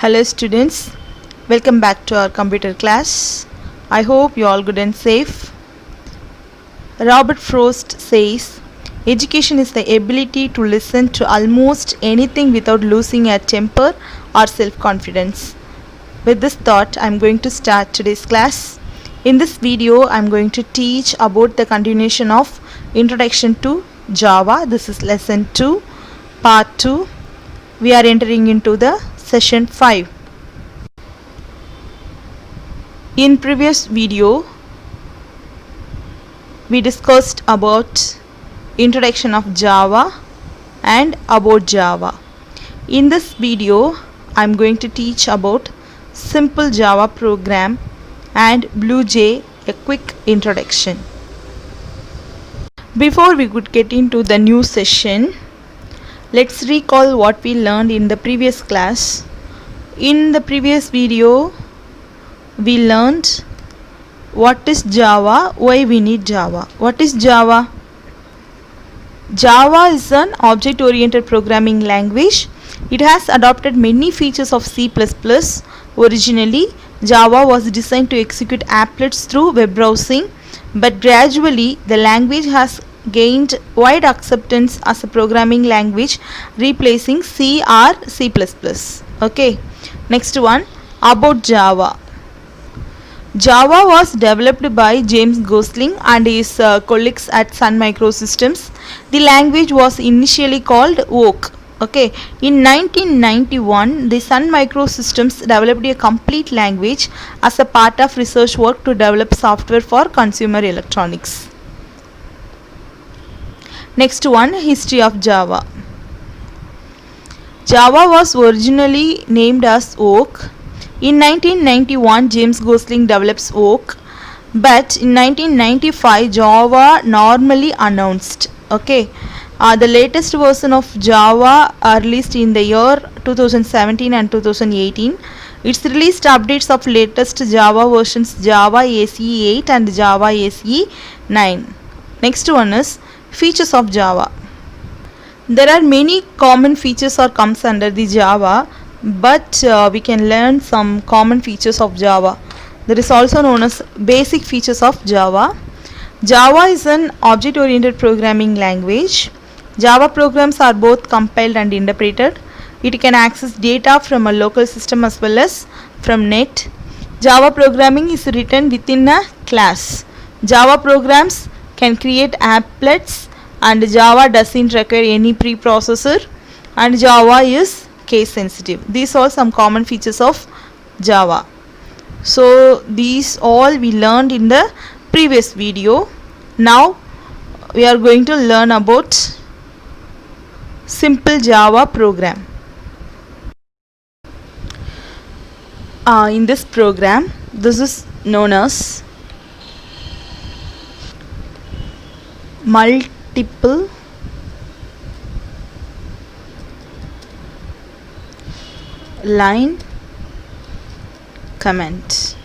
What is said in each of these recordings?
Hello students, welcome back to our computer class. I hope you all good and safe. Robert Frost says, education is the ability to listen to almost anything without losing a temper or self-confidence. With this thought, I am going to start today's class. In this video, I am going to teach about the continuation of Introduction to Java. This is lesson 2, part 2. We are entering into the session 5. In previous video we discussed about introduction of Java and about Java. In this video I am going to teach about simple Java program and BlueJ, a quick introduction. Before we could get into the new session, let's recall what we learned in the previous class. In the previous video, we learned what is Java, why we need Java. What is Java? Java is an object-oriented programming language. It has adopted many features of C++. Originally, Java was designed to execute applets through web browsing, but gradually the language has gained wide acceptance as a programming language, replacing C or C++. Okay, next one, about Java. Java was developed by James Gosling and his colleagues at Sun Microsystems. The language was initially called Oak. Okay, in 1991, the Sun Microsystems developed a complete language as a part of research work to develop software for consumer electronics. Next one, history of Java. Java was originally named as Oak. In 1991, James Gosling develops Oak, but in 1995, Java normally announced. Okay, the latest version of Java are released in the year 2017 and 2018. Its released updates of latest Java versions Java ACE 8 and Java ACE 9. Next one is features of Java. There are many common features or comes under the Java, but we can learn some common features of Java. There is also known as basic features of Java. Java is an object-oriented programming language. Java programs are both compiled and interpreted. It can access data from a local system as well as from net. Java programming is written within a class. Java programs can create applets, and Java doesn't require any preprocessor, and Java is case sensitive. These are some common features of Java. So these all we learned in the previous video. Now we are going to learn about simple Java program. In this program, this is known as multiple line comment.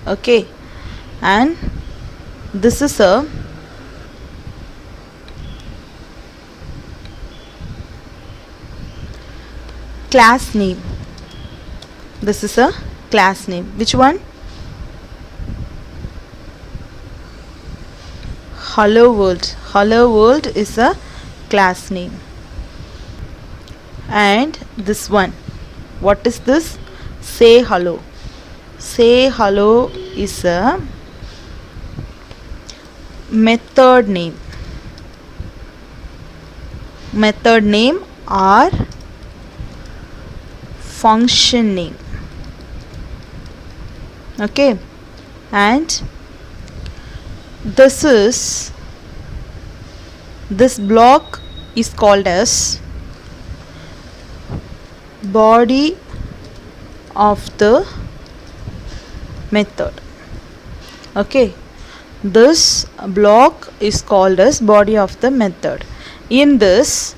Okay, and this is a class name. This is a class name. Which one? Hello World. Hello World is a class name. And this one, what is this? Say hello. Say hello is a method name. Method name or function name. Okay, and this block is called as body of the method. Okay, this block is called as body of the method. In this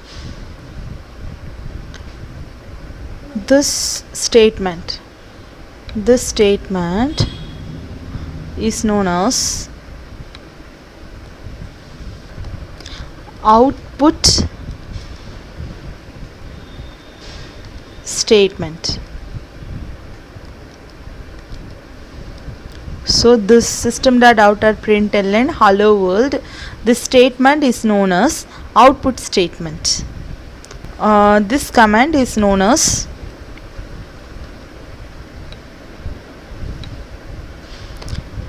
statement is known as output statement. So this system.out.println hello world, this statement is known as output statement. This command is known as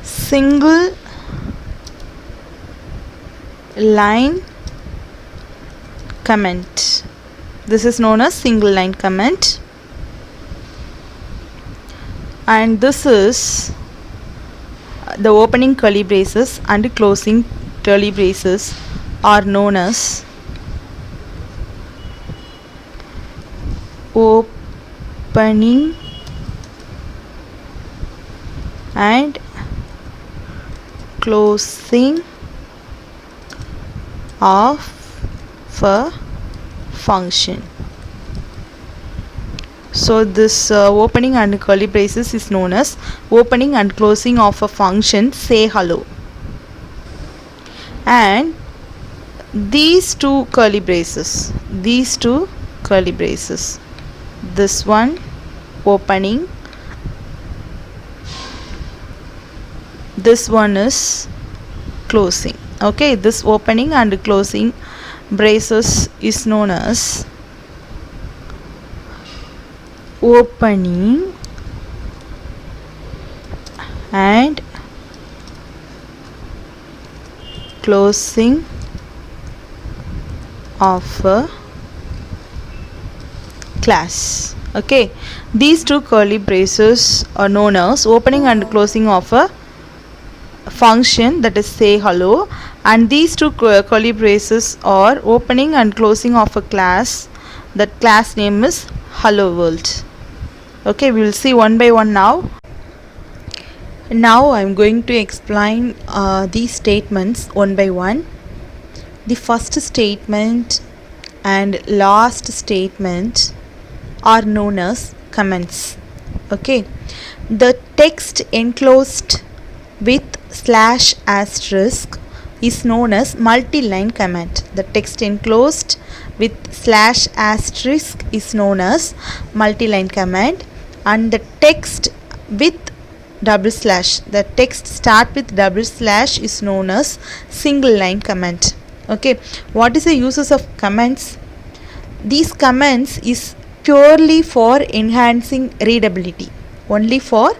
single line comment. This is known as single line comment, and this is the opening curly braces and closing curly braces are known as opening and closing of a function. So this opening and curly braces is known as opening and closing of a function say hello, and these two curly braces, this one opening, this one is closing. Okay, this opening and closing braces is known as opening and closing of a class. Okay, these two curly braces are known as opening and closing of a function, that is say hello, and these two curly braces are opening and closing of a class. That class name is hello world. Okay, we will see one by one now. Now I am going to explain these statements one by one. The first statement and last statement are known as comments. Okay, the text enclosed with slash asterisk is known as multi-line comment. The text enclosed with slash asterisk is known as multi-line comment, and the text with double slash, the text start with double slash is known as single line comment. Okay, what is the uses of comments? These comments is purely for enhancing readability, only for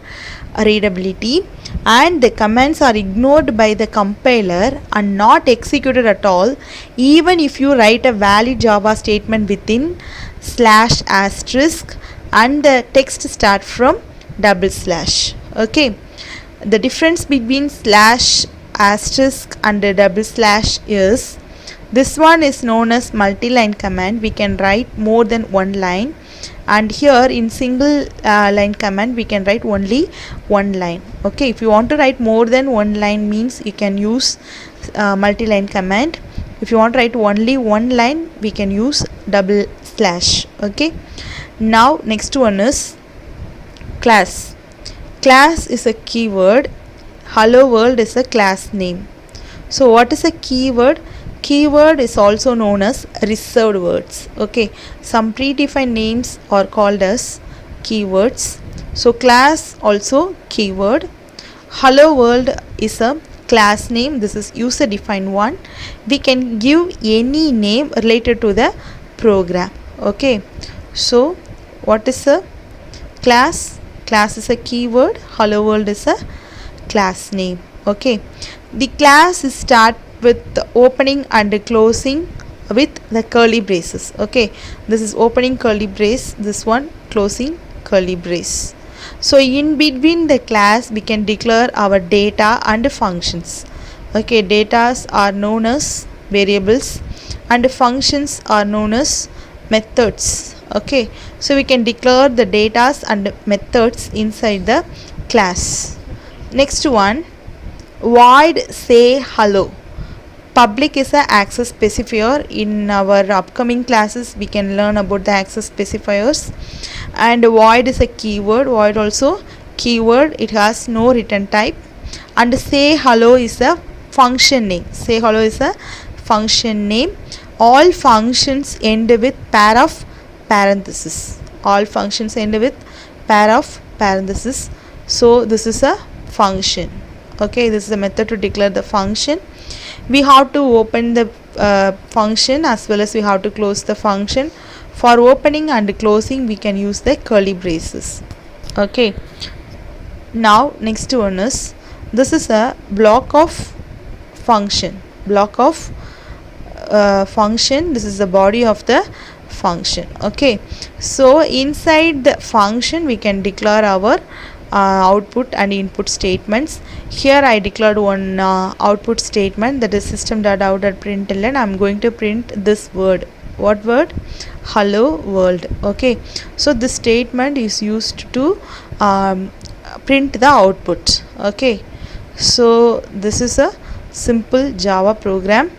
readability, and the comments are ignored by the compiler and not executed at all even if you write a valid Java statement within slash asterisk and the text start from double slash. Okay, the difference between slash asterisk and the double slash is this one is known as multi-line command. We can write more than one line, and here in single line command we can write only one line. Okay, if you want to write more than one line means you can use multi-line command. If you want to write only one line we can use double slash. Okay, now next one is class. Class is a keyword. Hello world is a class name. So what is a keyword? Keyword is also known as reserved words. Okay, some predefined names are called as keywords. So class also keyword. Hello world is a class name. This is user defined one. We can give any name related to the program. Okay, so what is a class? Class is a keyword. Hello world is a class name. Okay, the class is start with the opening and closing with the curly braces. Okay, this is opening curly brace, this one closing curly brace. So in between the class we can declare our data and functions. Okay, datas are known as variables and functions are known as methods. Okay, so we can declare the datas and methods inside the class. Next one, void say hello. Public is a access specifier. In our upcoming classes we can learn about the access specifiers. And void is a keyword. Void also keyword. It has no return type. And say hello is a function name. Say hello is a function name. All functions end with pair of parentheses. All functions end with pair of parentheses. So this is a function. Okay, this is the method to declare the function. We have to open the function as well as we have to close the function. For opening and closing we can use the curly braces. Okay, now next one is, this is a block of function. Function, this is the body of the function. Okay, so inside the function we can declare our output and input statements. Here I declared one output statement, that is system.out.println. I am going to print this word. What word? Hello world. Okay, so this statement is used to print the output. Okay, so this is a simple Java program.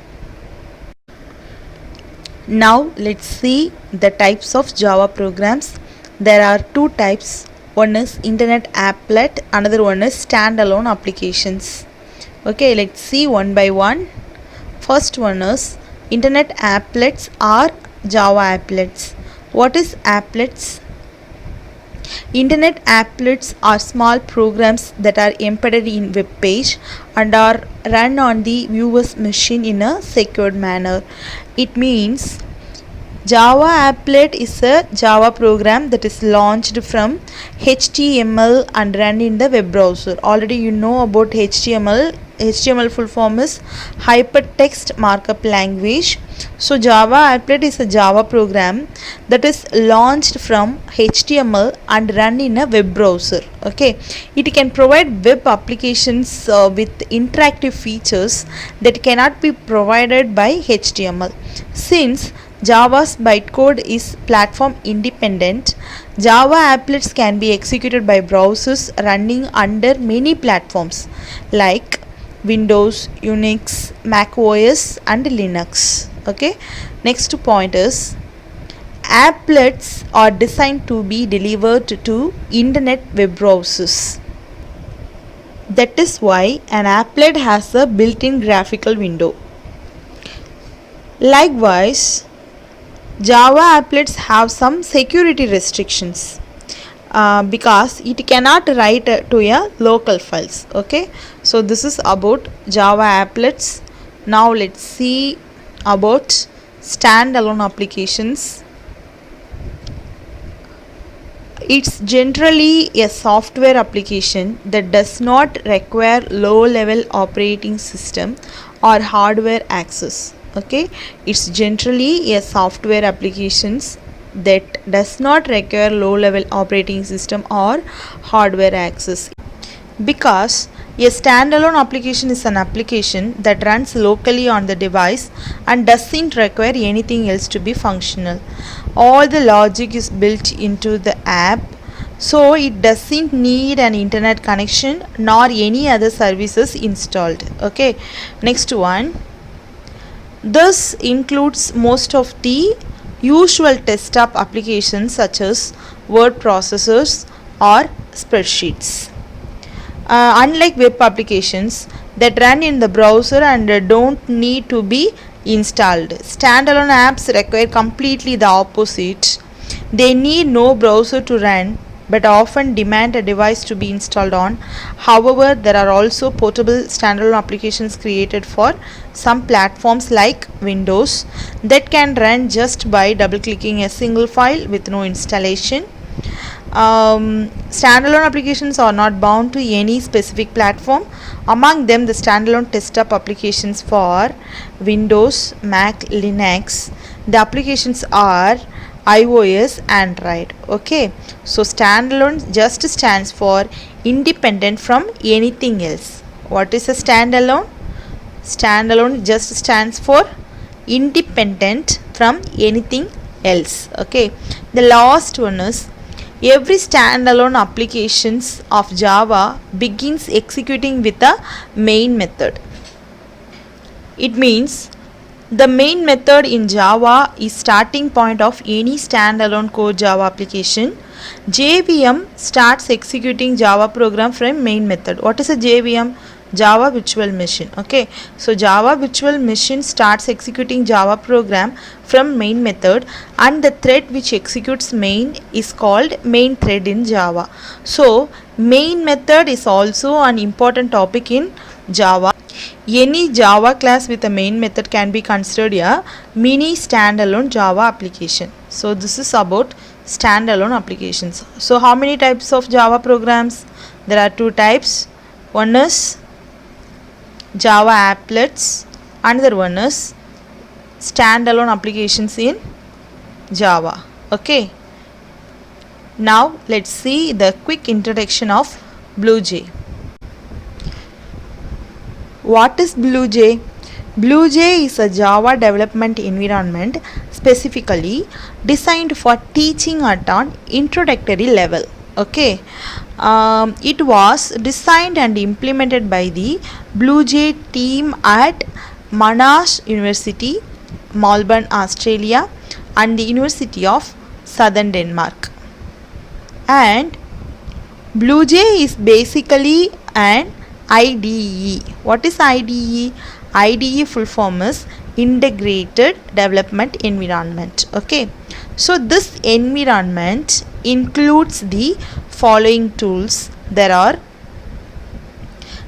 Now let's see the types of Java programs. There are two types. One is internet applet, another one is standalone applications. Okay, let's see one by one. First one is internet applets or Java applets. What is applets? Internet applets are small programs that are embedded in web page and are run on the viewer's machine in a secured manner. It means Java applet is a Java program that is launched from HTML and run in the web browser. Already you know about HTML. HTML full form is Hypertext Markup Language. So Java applet is a Java program that is launched from HTML and run in a web browser. Okay, it can provide web applications with interactive features that cannot be provided by HTML. Since Java's bytecode is platform independent, Java applets can be executed by browsers running under many platforms like Windows, Unix, Mac OS and Linux. Okay, next point is, applets are designed to be delivered to internet web browsers. That is why an applet has a built-in graphical window. Likewise, Java applets have some security restrictions because it cannot write to a local files. Okay, so this is about Java applets. Now let's see about standalone applications. It's generally a software application that does not require low-level operating system or hardware access. Okay, it's generally a software applications that does not require low-level operating system or hardware access, because a standalone application is an application that runs locally on the device and doesn't require anything else to be functional. All the logic is built into the app, so it doesn't need an internet connection nor any other services installed. Okay, next one. This includes most of the usual desktop applications such as word processors or spreadsheets. Unlike web applications that run in the browser and don't need to be installed, standalone apps require completely the opposite. They need no browser to run but often demand a device to be installed on. However, there are also portable standalone applications created for some platforms like Windows that can run just by double-clicking a single file with no installation. Standalone applications are not bound to any specific platform. Among them, the standalone desktop applications for Windows, Mac, Linux. The applications are iOS, Android. Okay, so standalone just stands for independent from anything else. What is a standalone? Standalone just stands for independent from anything else. Okay, the last one is, every standalone applications of Java begins executing with a main method. It means the main method in Java is starting point of any standalone core Java application. JVM starts executing Java program from main method. What is a JVM? Java Virtual Machine. Okay, so Java Virtual Machine starts executing Java program from main method, and the thread which executes main is called main thread in Java. So Main method is also an important topic in Java. Any Java class with a main method can be considered a mini standalone Java application. So this is about standalone applications. So how many types of Java programs? There are two types. One is Java applets, another one is standalone applications in Java. Okay. Now let's see the quick introduction of BlueJ. What is BlueJ? BlueJ is a Java development environment specifically designed for teaching at an introductory level. Okay. It was designed and implemented by the BlueJ team at Monash University, Melbourne, Australia, and the University of Southern Denmark. And BlueJ is basically an IDE. What is IDE? IDE full form is Integrated Development Environment. Okay. So this environment includes the following tools. There are,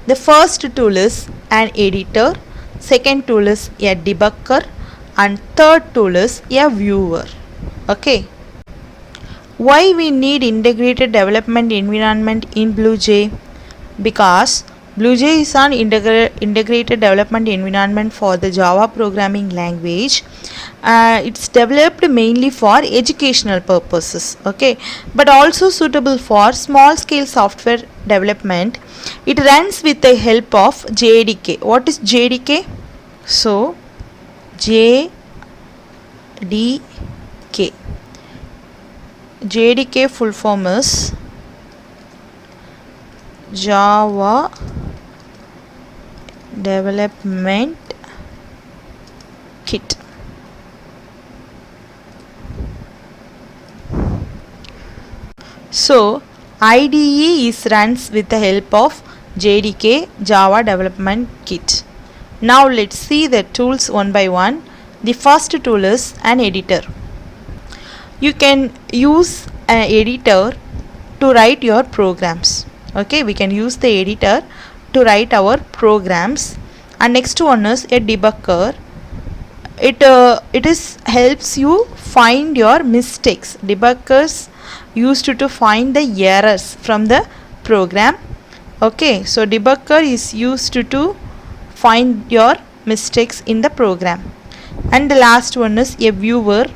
the first tool is an editor, second tool is a debugger, and third tool is a viewer. Okay. Why we need integrated development environment in BlueJ? Because BlueJ is an integrated development environment for the Java programming language. It's developed mainly for educational purposes, okay, but also suitable for small scale software development. It runs with the help of JDK. What is JDK? So JDK full form is Java Development Kit. So IDE is runs with the help of JDK, Java Development Kit. Now let's see the tools one by one. The first tool is an editor. You can use an editor to write your programs. Okay, we can use the editor to write our programs. And next one is a debugger. It helps you find your mistakes. Debuggers used to find the errors from the program. Okay, so debugger is used to find your mistakes in the program. And the last one is a viewer.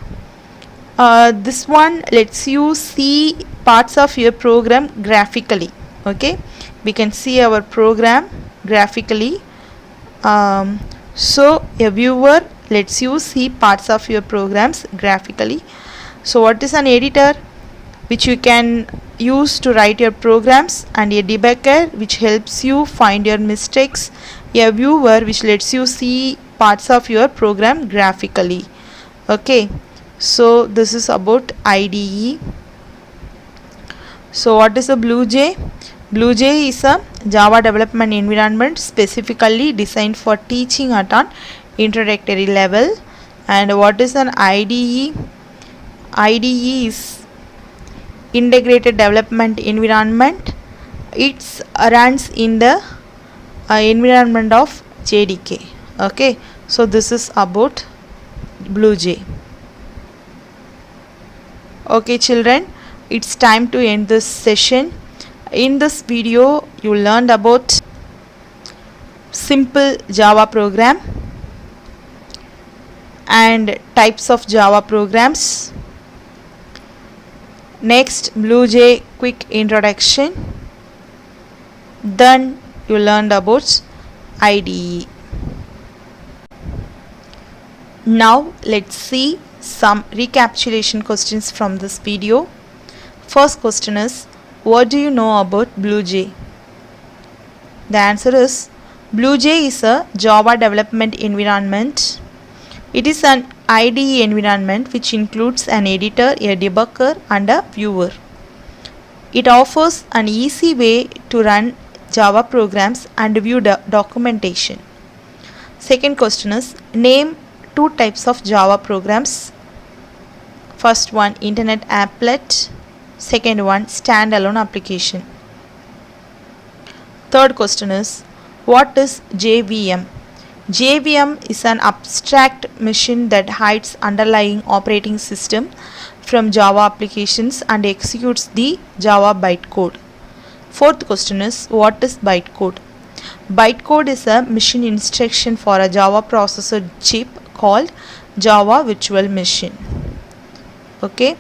This one lets you see parts of your program graphically. Okay, we can see our program graphically. So a viewer lets you see parts of your programs graphically. So what is an editor? Which you can use to write your programs, and a debugger which helps you find your mistakes, a viewer which lets you see parts of your program graphically. Okay, so this is about IDE. So what is a BlueJ? BlueJ is a Java development environment specifically designed for teaching at an introductory level. And what is an IDE? IDE is Integrated Development Environment. It runs in the environment of JDK. Okay, so this is about BlueJ. Okay children, it's time to end this session. In this video you learned about simple Java program and types of Java programs. Next, BlueJ quick introduction. Then you learned about IDE. Now let's see some recapitulation questions from this video. First question is, what do you know about BlueJ? The answer is, BlueJ is a Java development environment. It is an IDE environment which includes an editor, a debugger, and a viewer. It offers an easy way to run Java programs and view documentation. Second question is, name two types of Java programs. First one, internet applet. Second one, standalone application. Third question is, what is JVM? JVM is an abstract machine that hides underlying operating system from Java applications and executes the Java bytecode. Fourth question is, what is bytecode? Bytecode is a machine instruction for a Java processor chip called Java Virtual Machine. Okay.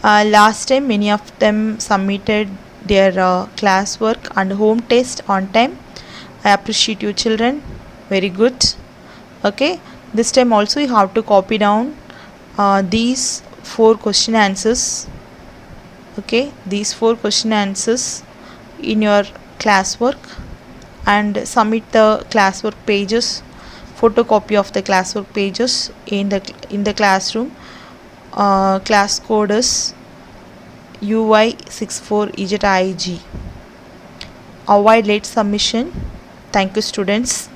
Last time many of them submitted their classwork and home test on time. I appreciate you children, very good. Okay, this time also you have to copy down these 4 question answers. Okay, these 4 question answers in your classwork and submit the classwork pages, photocopy of the classwork pages in the classroom. Class code is UI64EJIG. Avoid late submission. Thank you students.